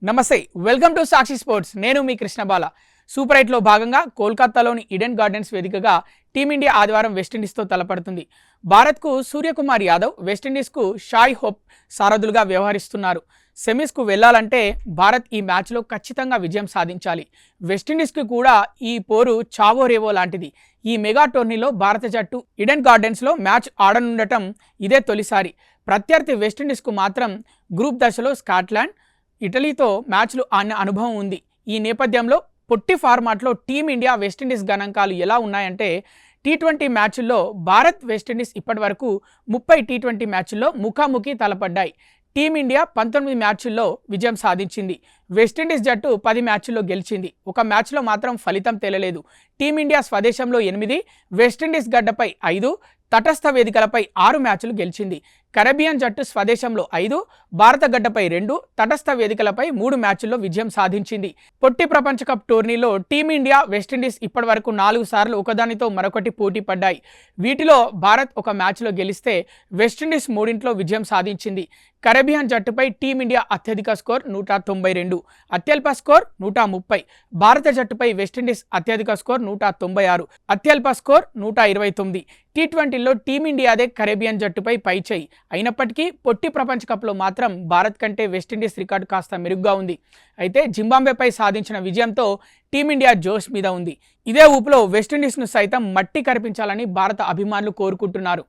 నమస్తే welcome to Sakshi sports నేను మీ కృష్ణబాల super 8 లో భాగంగా కోల్కతాలోని ఈడెన్ గార్డెన్స్ వేదికగా టీమిండియా ఆదివారం వెస్టిండీస్తో తలపడుతుంది. భారత్కు సూర్యకుమార్ యాదవ్, వెస్టిండీస్కు షాయ్ హోప్ సారథులుగా వ్యవహరిస్తున్నారు. సెమీస్కు వెళ్లాలంటే భారత్ ఈ మ్యాచ్లో ఖచ్చితంగా విజయం సాధించాలి. వెస్టిండీస్కి కూడా ఈ పోరు చావో రేవో లాంటిది. ఈ మెగా టోర్నీలో భారత జట్టు ఈడెన్ గార్డెన్స్లో మ్యాచ్ ఆడనుండటం ఇదే తొలిసారి. ప్రత్యర్థి వెస్టిండీస్కు మాత్రం గ్రూప్ దశలో స్కాట్లాండ్, ఇటలీతో మ్యాచ్లు ఆడిన అనుభవం ఉంది. ఈ నేపథ్యంలో పొట్టి ఫార్మాట్లో టీమిండియా వెస్టిండీస్ గణాంకాలు ఎలా ఉన్నాయంటే టీ20 మ్యాచ్ల్లో భారత్ వెస్టిండీస్ ఇప్పటి వరకు 30 టీ20 మ్యాచ్ల్లో ముఖాముఖి తలపడ్డాయి. టీమిండియా 19 మ్యాచ్ల్లో విజయం సాధించింది. వెస్టిండీస్ జట్టు 10 మ్యాచ్ల్లో గెలిచింది. ఒక మ్యాచ్లో మాత్రం ఫలితం తేలలేదు. టీమిండియా స్వదేశంలో 8, వెస్టిండీస్ గడ్డపై 5, తటస్థ వేదికలపై 6 మ్యాచ్లు గెలిచింది. కరేబియన్ జట్టు స్వదేశంలో 5, భారత గడ్డపై 2, తటస్థ వేదికలపై 3 మ్యాచ్ల్లో విజయం సాధించింది. పొట్టి ప్రపంచ కప్ టోర్నీలో టీమిండియా, వెస్టిండీస్ ఇప్పటి వరకు 4 సార్లు ఒకదానితో మరొకటి పోటీ పడ్డాయి. వీటిలో భారత్ ఒక మ్యాచ్లో గెలిస్తే వెస్టిండీస్ 3 విజయం సాధించింది. కరేబియన్ జట్టుపై టీమిండియా అత్యధిక స్కోర్ 192, అత్యల్ప స్కోర్ 130. భారత జట్టుపై వెస్టిండీస్ అత్యధిక స్కోర్ 196, అత్యల్ప స్కోర్ 129. టీ20లో టీమిండియాదే కరేబియన్ జట్టుపై పైచేయి. అయినప్పటికీ పొట్టి ప్రపంచ కప్లో మాత్రం భారత్ కంటే వెస్టిండీస్ రికార్డు కాస్త మెరుగ్గా ఉంది. అయితే జింబాబ్వేపై సాధించిన విజయంతో టీమిండియా జోష్ మీద ఉంది. ఇదే ఊపులో వెస్టిండీస్ను సైతం మట్టి కరిపించాలని భారత అభిమానులు కోరుకుంటున్నారు.